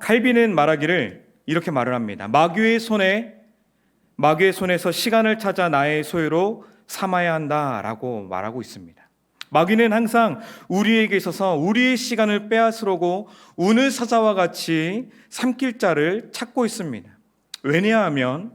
칼빈은 말하기를 이렇게 말을 합니다. 마귀의 손에서 시간을 찾아 나의 소유로 삼아야 한다라고 말하고 있습니다. 마귀는 항상 우리에게 있어서 우리의 시간을 빼앗으려고 우는 사자와 같이 삼킬 자를 찾고 있습니다. 왜냐하면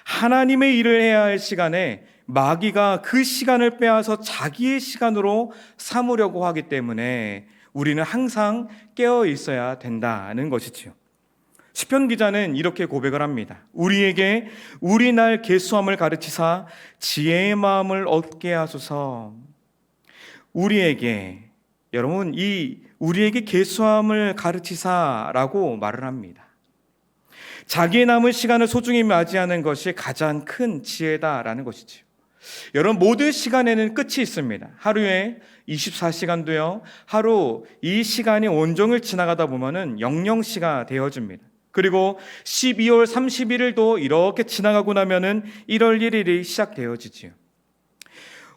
하나님의 일을 해야 할 시간에 마귀가 그 시간을 빼앗아 자기의 시간으로 삼으려고 하기 때문에 우리는 항상 깨어 있어야 된다는 것이지요. 시편 기자는 이렇게 고백을 합니다. 우리에게 우리 날 계수함을 가르치사 지혜의 마음을 얻게 하소서. 우리에게, 여러분, 우리에게 계수함을 가르치사라고 말을 합니다. 자기의 남은 시간을 소중히 맞이하는 것이 가장 큰 지혜다라는 것이죠. 여러분, 모든 시간에는 끝이 있습니다. 하루에 24시간도요, 하루 이 시간이 온종일 지나가다 보면은 00시가 되어집니다. 그리고 12월 31일도 이렇게 지나가고 나면은 1월 1일이 시작되어지지요.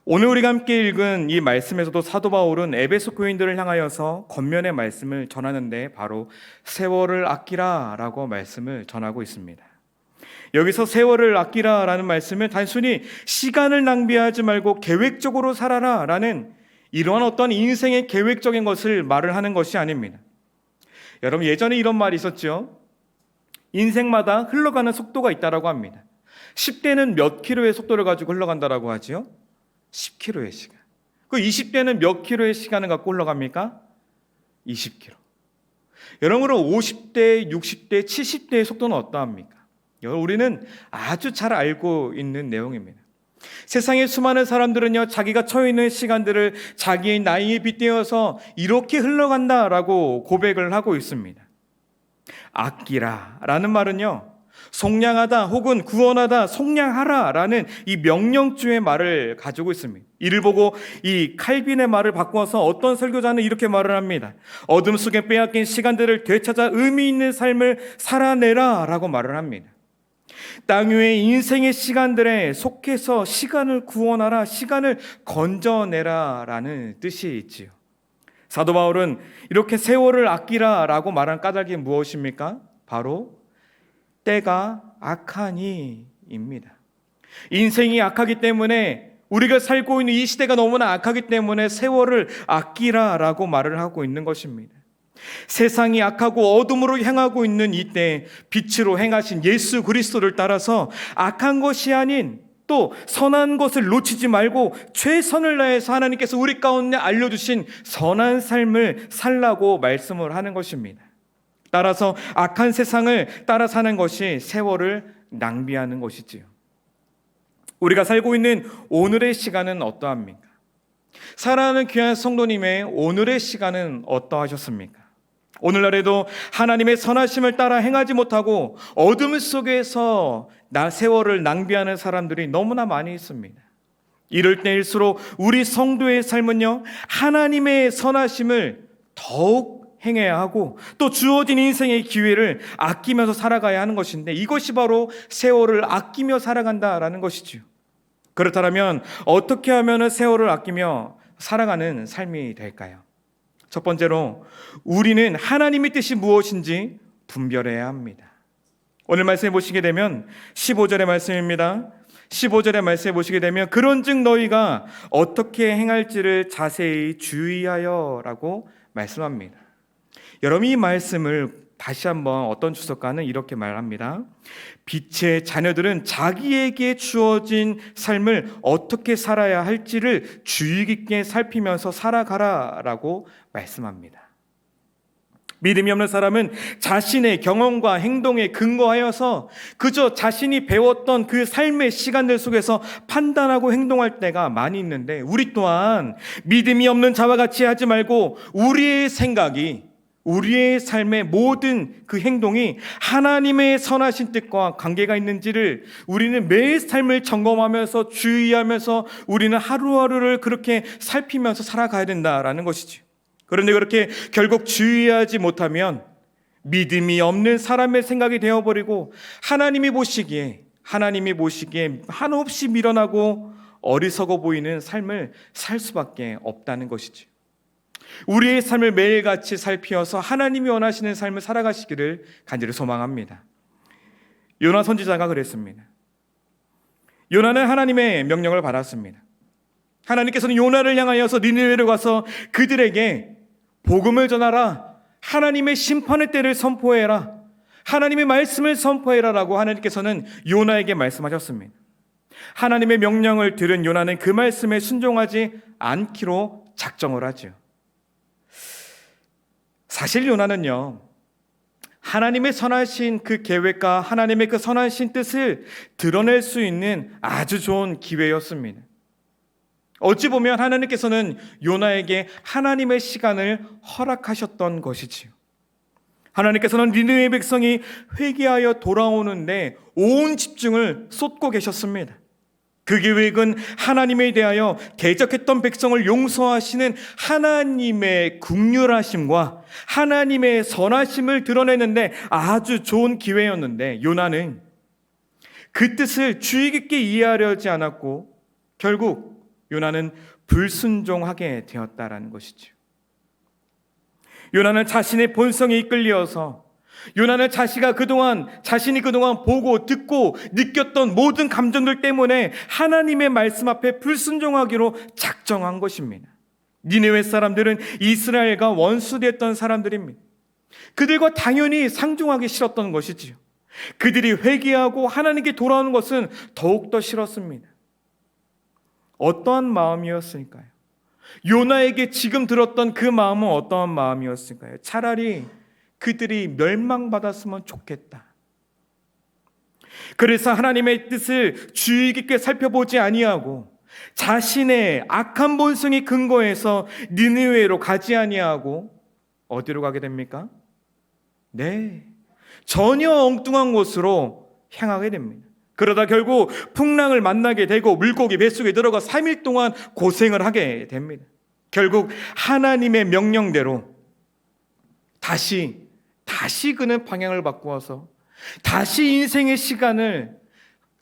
오늘 우리가 함께 읽은 이 말씀에서도 사도 바울은 에베소 교인들을 향하여서 권면의 말씀을 전하는데 바로 세월을 아끼라라고 말씀을 전하고 있습니다. 여기서 세월을 아끼라라는 말씀은 단순히 시간을 낭비하지 말고 계획적으로 살아라라는 이러한 어떤 인생의 계획적인 것을 말을 하는 것이 아닙니다. 여러분, 예전에 이런 말이 있었죠. 인생마다 흘러가는 속도가 있다라고 합니다. 10대는 몇 킬로의 속도를 가지고 흘러간다라고 하지요? 10킬로의 시간. 그 20대는 몇 킬로의 시간을 갖고 흘러갑니까? 20킬로. 여러분, 50대, 60대, 70대의 속도는 어떠합니까? 우리는 아주 잘 알고 있는 내용입니다. 세상의 수많은 사람들은요, 자기가 처해 있는 시간들을 자기의 나이에 빗대어서 이렇게 흘러간다라고 고백을 하고 있습니다. 아끼라라는 말은요, 속량하다 혹은 구원하다, 속량하라라는 이 명령주의 말을 가지고 있습니다. 이를 보고 이 칼빈의 말을 바꿔서 어떤 설교자는 이렇게 말을 합니다. 어둠 속에 빼앗긴 시간들을 되찾아 의미 있는 삶을 살아내라라고 말을 합니다. 땅 위의 인생의 시간들에 속해서 시간을 구원하라, 시간을 건져내라라는 뜻이 있지요. 사도 바울은 이렇게 세월을 아끼라라고 말한 까닭이 무엇입니까? 바로 때가 악하니입니다. 인생이 악하기 때문에, 우리가 살고 있는 이 시대가 너무나 악하기 때문에 세월을 아끼라라고 말을 하고 있는 것입니다. 세상이 악하고 어둠으로 향하고 있는 이때 빛으로 행하신 예수 그리스도를 따라서 악한 것이 아닌 또 선한 것을 놓치지 말고 최선을 다해서 하나님께서 우리 가운데 알려주신 선한 삶을 살라고 말씀을 하는 것입니다. 따라서 악한 세상을 따라 사는 것이 세월을 낭비하는 것이지요. 우리가 살고 있는 오늘의 시간은 어떠합니까? 사랑하는 귀한 성도님의 오늘의 시간은 어떠하셨습니까? 오늘날에도 하나님의 선하심을 따라 행하지 못하고 어둠 속에서 세월을 낭비하는 사람들이 너무나 많이 있습니다. 이럴 때일수록 우리 성도의 삶은요, 하나님의 선하심을 더욱 행해야 하고 또 주어진 인생의 기회를 아끼면서 살아가야 하는 것인데, 이것이 바로 세월을 아끼며 살아간다라는 것이지요. 그렇다면 어떻게 하면 세월을 아끼며 살아가는 삶이 될까요? 첫 번째로 우리는 하나님의 뜻이 무엇인지 분별해야 합니다. 오늘 말씀해 보시게 되면 15절의 말씀입니다. 15절의 말씀해 보시게 되면 그런즉 너희가 어떻게 행할지를 자세히 주의하여 라고 말씀합니다. 여러분, 이 말씀을 다시 한번 어떤 주석가는 이렇게 말합니다. 빛의 자녀들은 자기에게 주어진 삶을 어떻게 살아야 할지를 주의 깊게 살피면서 살아가라라고 말씀합니다. 믿음이 없는 사람은 자신의 경험과 행동에 근거하여서 그저 자신이 배웠던 그 삶의 시간들 속에서 판단하고 행동할 때가 많이 있는데, 우리 또한 믿음이 없는 자와 같이 하지 말고 우리의 생각이, 우리의 삶의 모든 그 행동이 하나님의 선하신 뜻과 관계가 있는지를 우리는 매일 삶을 점검하면서 주의하면서 우리는 하루하루를 그렇게 살피면서 살아가야 된다라는 것이죠. 그런데 그렇게 결국 주의하지 못하면 믿음이 없는 사람의 생각이 되어버리고 하나님이 보시기에 한없이 미련하고 어리석어 보이는 삶을 살 수밖에 없다는 것이죠. 우리의 삶을 매일같이 살피어서 하나님이 원하시는 삶을 살아가시기를 간절히 소망합니다. 요나 선지자가 그랬습니다. 요나는 하나님의 명령을 받았습니다. 하나님께서는 요나를 향하여서 니느웨로 가서 그들에게 복음을 전하라, 하나님의 심판의 때를 선포해라, 하나님의 말씀을 선포해라 라고 하나님께서는 요나에게 말씀하셨습니다. 하나님의 명령을 들은 요나는 그 말씀에 순종하지 않기로 작정을 하죠. 사실 요나는요, 하나님의 선하신 그 계획과 하나님의 그 선하신 뜻을 드러낼 수 있는 아주 좋은 기회였습니다. 어찌 보면 하나님께서는 요나에게 하나님의 시간을 허락하셨던 것이지요. 하나님께서는 니느웨 백성이 회개하여 돌아오는데 온 집중을 쏟고 계셨습니다. 그 계획은 하나님에 대하여 대적했던 백성을 용서하시는 하나님의 긍휼하심과 하나님의 선하심을 드러내는데 아주 좋은 기회였는데, 요나는 그 뜻을 주의 깊게 이해하려지 않았고 결국 요나는 불순종하게 되었다라는 것이죠. 요나는 자신의 본성에 이끌려서, 요나는 자신이 그동안 보고 듣고 느꼈던 모든 감정들 때문에 하나님의 말씀 앞에 불순종하기로 작정한 것입니다. 니느웨 사람들은 이스라엘과 원수됐던 사람들입니다. 그들과 당연히 상종하기 싫었던 것이지요. 그들이 회개하고 하나님께 돌아오는 것은 더욱더 싫었습니다. 어떠한 마음이었을까요? 요나에게 지금 들었던 그 마음은 어떠한 마음이었을까요? 차라리 그들이 멸망받았으면 좋겠다. 그래서 하나님의 뜻을 주의 깊게 살펴보지 아니하고 자신의 악한 본성이 근거해서 니느웨로 가지 아니하고 어디로 가게 됩니까? 네, 전혀 엉뚱한 곳으로 향하게 됩니다. 그러다 결국 풍랑을 만나게 되고 물고기 뱃속에 들어가 3일 동안 고생을 하게 됩니다. 결국 하나님의 명령대로 다시 그는 방향을 바꾸어서 다시 인생의 시간을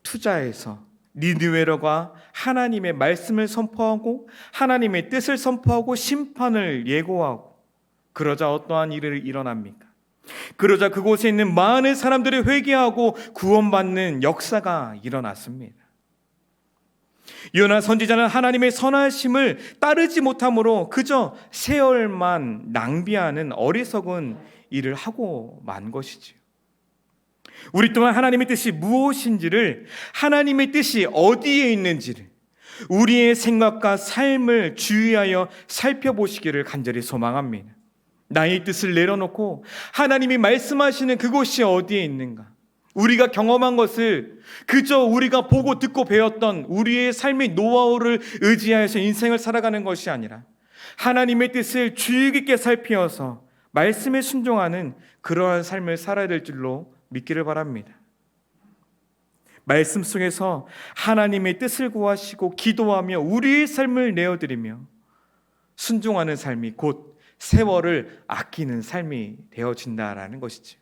투자해서 니느웨로가 하나님의 말씀을 선포하고 하나님의 뜻을 선포하고 심판을 예고하고, 그러자 어떠한 일이 일어납니까? 그러자 그곳에 있는 많은 사람들이 회개하고 구원받는 역사가 일어났습니다. 요나 선지자는 하나님의 선하심을 따르지 못함으로 그저 세월만 낭비하는 어리석은 일을 하고 만 것이지요. 우리 또한 하나님의 뜻이 무엇인지를, 하나님의 뜻이 어디에 있는지를 우리의 생각과 삶을 주의하여 살펴보시기를 간절히 소망합니다. 나의 뜻을 내려놓고 하나님이 말씀하시는 그곳이 어디에 있는가? 우리가 경험한 것을 그저 우리가 보고 듣고 배웠던 우리의 삶의 노하우를 의지하여서 인생을 살아가는 것이 아니라 하나님의 뜻을 주의 깊게 살피어서 말씀에 순종하는 그러한 삶을 살아야 될 줄로 믿기를 바랍니다. 말씀 속에서 하나님의 뜻을 구하시고 기도하며 우리의 삶을 내어드리며 순종하는 삶이 곧 세월을 아끼는 삶이 되어진다라는 것이죠.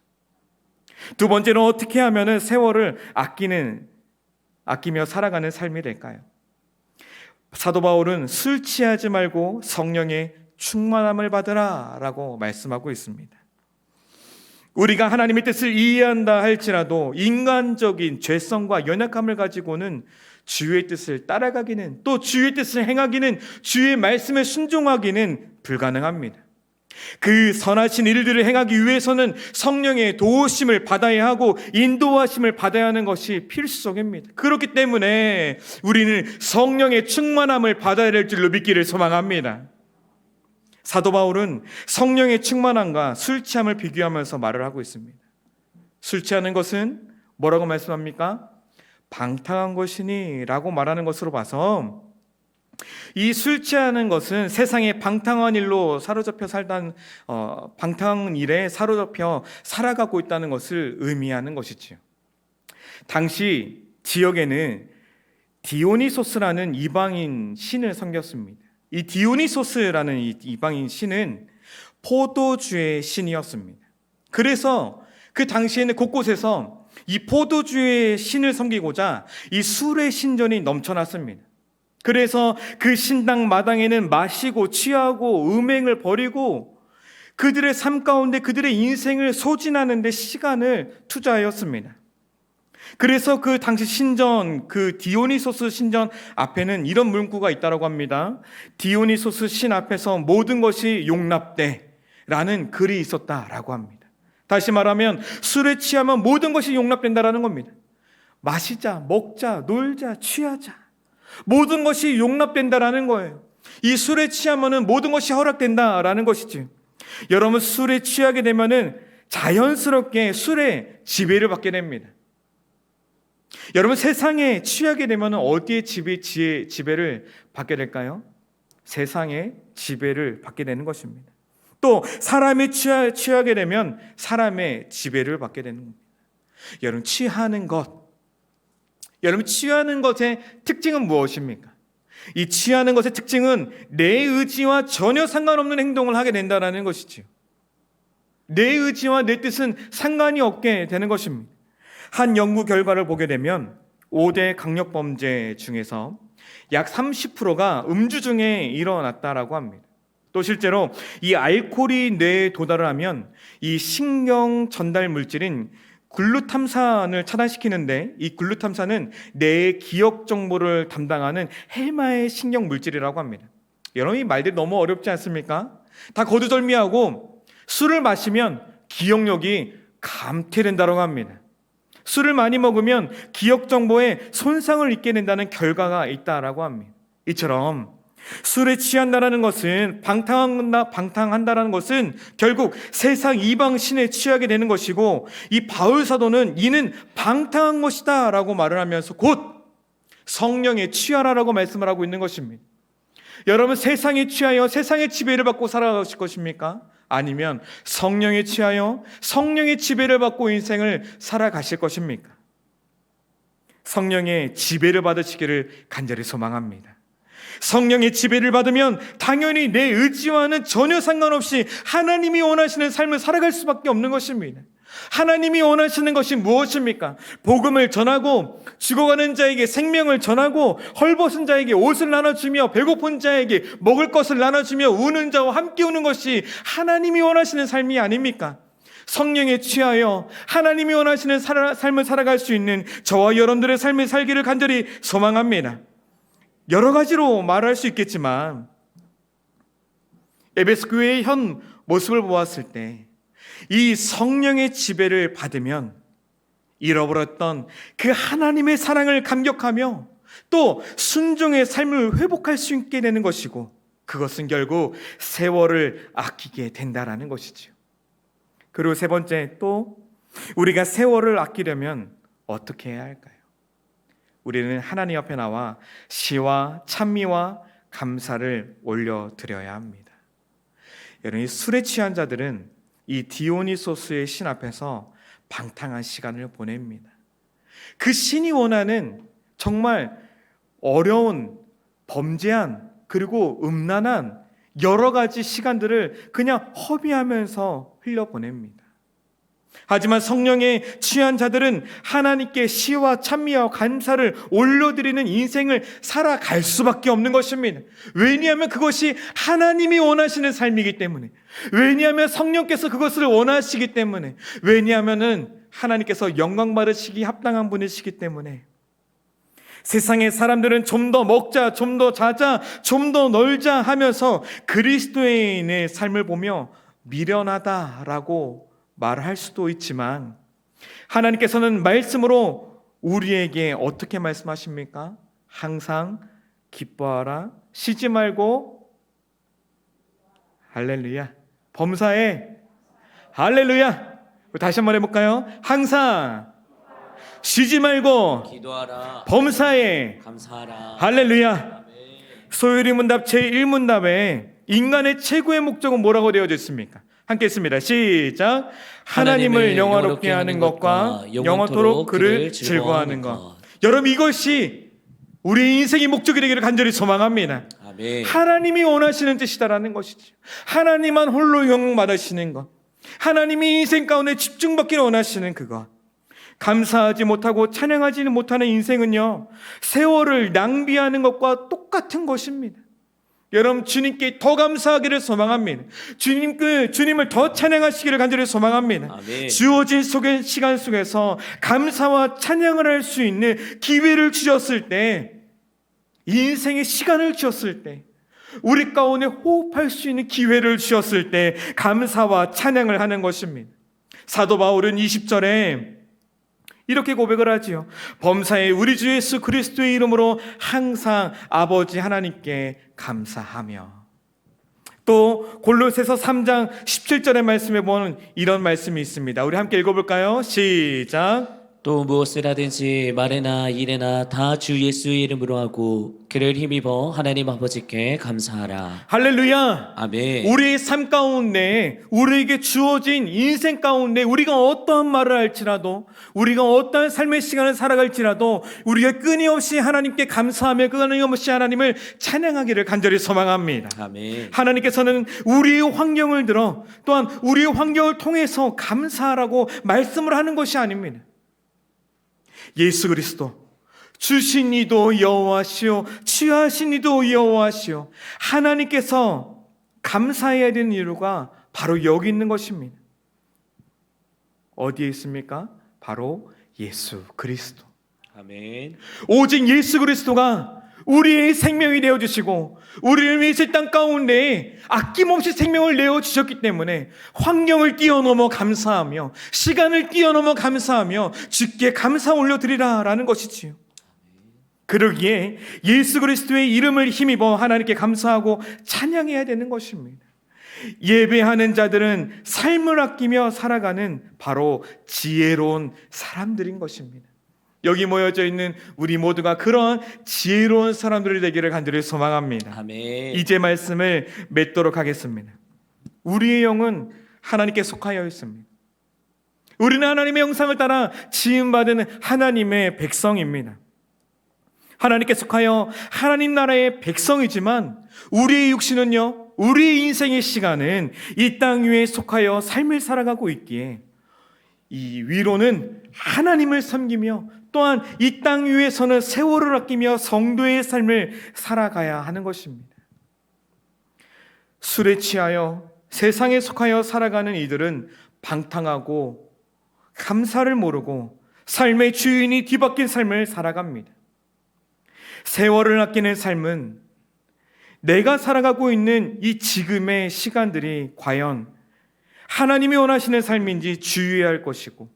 두 번째는 어떻게 하면 세월을 아끼며 살아가는 삶이 될까요? 사도 바울은 술 취하지 말고 성령의 충만함을 받으라 라고 말씀하고 있습니다. 우리가 하나님의 뜻을 이해한다 할지라도 인간적인 죄성과 연약함을 가지고는 주의 뜻을 따라가기는, 또 주의 뜻을 행하기는, 주의 말씀에 순종하기는 불가능합니다. 그 선하신 일들을 행하기 위해서는 성령의 도우심을 받아야 하고 인도하심을 받아야 하는 것이 필수적입니다. 그렇기 때문에 우리는 성령의 충만함을 받아야 될 줄로 믿기를 소망합니다. 사도 바울은 성령의 충만함과 술 취함을 비교하면서 말을 하고 있습니다. 술 취하는 것은 뭐라고 말씀합니까? 방탕한 것이니 라고 말하는 것으로 봐서, 이 술 취하는 것은 세상의 방탕한 일로 사로잡혀 방탕한 일에 사로잡혀 살아가고 있다는 것을 의미하는 것이지요. 당시 지역에는 디오니소스라는 이방인 신을 섬겼습니다. 이 디오니소스라는 이 이방인 신은 포도주의 신이었습니다. 그래서 그 당시에는 곳곳에서 이 포도주의 신을 섬기고자 이 술의 신전이 넘쳐났습니다. 그래서 그 신당 마당에는 마시고 취하고 음행을 버리고 그들의 삶 가운데 그들의 인생을 소진하는 데 시간을 투자하였습니다. 그래서 그 당시 신전, 그 디오니소스 신전 앞에는 이런 문구가 있다고 합니다. 디오니소스 신 앞에서 모든 것이 용납돼라는 글이 있었다라고 합니다. 다시 말하면 술에 취하면 모든 것이 용납된다라는 겁니다. 마시자, 먹자, 놀자, 취하자, 모든 것이 용납된다라는 거예요. 이 술에 취하면은 모든 것이 허락된다라는 것이지. 여러분, 술에 취하게 되면은 자연스럽게 술의 지배를 받게 됩니다. 여러분, 세상에 취하게 되면 어디에 지배를 받게 될까요? 세상에 지배를 받게 되는 것입니다. 또 사람이 취하게 되면 사람의 지배를 받게 되는 겁니다. 여러분, 취하는 것의 특징은 무엇입니까? 이 취하는 것의 특징은 내 의지와 전혀 상관없는 행동을 하게 된다는 것이지요. 내 의지와 내 뜻은 상관이 없게 되는 것입니다. 한 연구 결과를 보게 되면 5대 강력범죄 중에서 약 30%가 음주 중에 일어났다라고 합니다. 또 실제로 이 알코올이 뇌에 도달을 하면 이 신경 전달 물질인 글루탐산을 차단시키는데, 이 글루탐산은 뇌의 기억 정보를 담당하는 해마의 신경 물질이라고 합니다. 여러분, 이 말들이 너무 어렵지 않습니까? 다 거두절미하고 술을 마시면 기억력이 감퇴된다고 합니다. 술을 많이 먹으면 기억 정보에 손상을 입게 된다는 결과가 있다라고 합니다. 이처럼 술에 취한다라는 것은 방탕한다라는 것은 결국 세상 이방 신에 취하게 되는 것이고, 이 바울 사도는 이는 방탕한 것이다라고 말을 하면서 곧 성령에 취하라라고 말씀을 하고 있는 것입니다. 여러분, 세상에 취하여 세상의 지배를 받고 살아가실 것입니까? 아니면 성령에 취하여 성령의 지배를 받고 인생을 살아가실 것입니까? 성령의 지배를 받으시기를 간절히 소망합니다. 성령의 지배를 받으면 당연히 내 의지와는 전혀 상관없이 하나님이 원하시는 삶을 살아갈 수밖에 없는 것입니다. 하나님이 원하시는 것이 무엇입니까? 복음을 전하고 죽어가는 자에게 생명을 전하고 헐벗은 자에게 옷을 나눠주며 배고픈 자에게 먹을 것을 나눠주며 우는 자와 함께 우는 것이 하나님이 원하시는 삶이 아닙니까? 성령에 취하여 하나님이 원하시는 삶을 살아갈 수 있는 저와 여러분들의 삶을 살기를 간절히 소망합니다. 여러 가지로 말할 수 있겠지만 에베소 교회의 현 모습을 보았을 때 이 성령의 지배를 받으면 잃어버렸던 그 하나님의 사랑을 감격하며 또 순종의 삶을 회복할 수 있게 되는 것이고, 그것은 결국 세월을 아끼게 된다라는 것이지요. 그리고 세 번째, 또 우리가 세월을 아끼려면 어떻게 해야 할까요? 우리는 하나님 앞에 나와 시와 찬미와 감사를 올려드려야 합니다. 여러분, 이 술에 취한 자들은 이 디오니소스의 신 앞에서 방탕한 시간을 보냅니다. 그 신이 원하는 정말 어려운, 범죄한, 그리고 음란한 여러 가지 시간들을 그냥 허비하면서 흘려보냅니다. 하지만 성령에 취한 자들은 하나님께 시와 찬미와 감사를 올려드리는 인생을 살아갈 수밖에 없는 것입니다. 왜냐하면 그것이 하나님이 원하시는 삶이기 때문에, 왜냐하면 성령께서 그것을 원하시기 때문에, 왜냐하면 하나님께서 영광 받으시기 합당한 분이시기 때문에. 세상의 사람들은 좀 더 먹자, 좀 더 자자, 좀 더 놀자 하면서 그리스도인의 삶을 보며 미련하다라고 말할 수도 있지만, 하나님께서는 말씀으로 우리에게 어떻게 말씀하십니까? 항상 기뻐하라, 쉬지 말고, 할렐루야, 범사에 할렐루야. 다시 한번 해볼까요? 항상 쉬지 말고 기도하라, 범사에 감사하라, 할렐루야. 소요리 문답 제1문답에 인간의 최고의 목적은 뭐라고 되어져 있습니까? 함께 했습니다. 시작. 하나님을 영화롭게 하는 것과 영원토록 그를 즐거워하는 것. 여러분, 이것이 우리 인생의 목적이 되기를 간절히 소망합니다. 아멘. 하나님이 원하시는 뜻이다라는 것이죠. 하나님만 홀로 영광 받으시는 것, 하나님이 인생 가운데 집중받기를 원하시는 그것. 감사하지 못하고 찬양하지는 못하는 인생은요, 세월을 낭비하는 것과 똑같은 것입니다. 여러분, 주님께 더 감사하기를 소망합니다. 주님을 더 찬양하시기를 간절히 소망합니다. 아멘. 주어진 시간 속에서 감사와 찬양을 할 수 있는 기회를 주셨을 때, 인생의 시간을 주셨을 때, 우리 가운데 호흡할 수 있는 기회를 주셨을 때 감사와 찬양을 하는 것입니다. 사도 바울은 20절에 이렇게 고백을 하지요. 범사에 우리 주 예수 그리스도의 이름으로 항상 아버지 하나님께 감사하며. 또 골로새서 3장 17절의 말씀에 보면 이런 말씀이 있습니다. 우리 함께 읽어볼까요? 시작. 또 무엇을 하든지 말에나 일에나 다 주 예수의 이름으로 하고 그를 힘입어 하나님 아버지께 감사하라. 할렐루야. 아멘. 우리의 삶 가운데, 우리에게 주어진 인생 가운데 우리가 어떠한 말을 할지라도, 우리가 어떠한 삶의 시간을 살아갈지라도 우리가 끊임없이 하나님께 감사하며 끊임없이 하나님을 찬양하기를 간절히 소망합니다. 아멘. 하나님께서는 우리의 환경을 들어 또한 우리의 환경을 통해서 감사하라고 말씀을 하는 것이 아닙니다. 예수 그리스도, 주신 이도 여호와시오, 취하신 이도 여호와시오. 하나님께서 감사해야 되는 이유가 바로 여기 있는 것입니다. 어디에 있습니까? 바로 예수 그리스도. 아멘. 오직 예수 그리스도가 우리의 생명이 되어주시고 우리를 위해서 땅 가운데 아낌없이 생명을 내어주셨기 때문에 환경을 뛰어넘어 감사하며 시간을 뛰어넘어 감사하며 주께 감사 올려드리라 라는 것이지요. 그러기에 예수 그리스도의 이름을 힘입어 하나님께 감사하고 찬양해야 되는 것입니다. 예배하는 자들은 삶을 아끼며 살아가는 바로 지혜로운 사람들인 것입니다. 여기 모여져 있는 우리 모두가 그런 지혜로운 사람들이 되기를 간절히 소망합니다. 아멘. 이제 말씀을 맺도록 하겠습니다. 우리의 영은 하나님께 속하여 있습니다. 우리는 하나님의 형상을 따라 지음받은 하나님의 백성입니다. 하나님께 속하여 하나님 나라의 백성이지만 우리의 육신은요, 우리의 인생의 시간은 이 땅 위에 속하여 삶을 살아가고 있기에 이 위로는 하나님을 섬기며 또한 이 땅 위에서는 세월을 아끼며 성도의 삶을 살아가야 하는 것입니다. 술에 취하여 세상에 속하여 살아가는 이들은 방탕하고 감사를 모르고 삶의 주인이 뒤바뀐 삶을 살아갑니다. 세월을 아끼는 삶은 내가 살아가고 있는 이 지금의 시간들이 과연 하나님이 원하시는 삶인지 주의해야 할 것이고,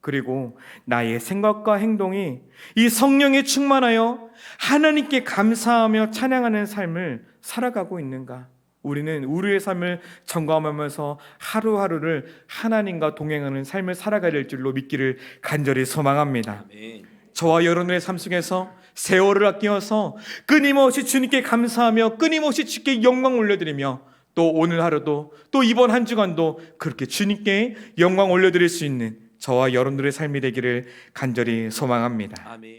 그리고 나의 생각과 행동이 이 성령에 충만하여 하나님께 감사하며 찬양하는 삶을 살아가고 있는가? 우리는 우리의 삶을 점검하면서 하루하루를 하나님과 동행하는 삶을 살아가야 될 줄로 믿기를 간절히 소망합니다. 아멘. 저와 여러분의 삶 속에서 세월을 아끼어서 끊임없이 주님께 감사하며 끊임없이 주께 영광 올려드리며 또 오늘 하루도 또 이번 한 주간도 그렇게 주님께 영광 올려드릴 수 있는 저와 여러분들의 삶이 되기를 간절히 소망합니다. 아멘.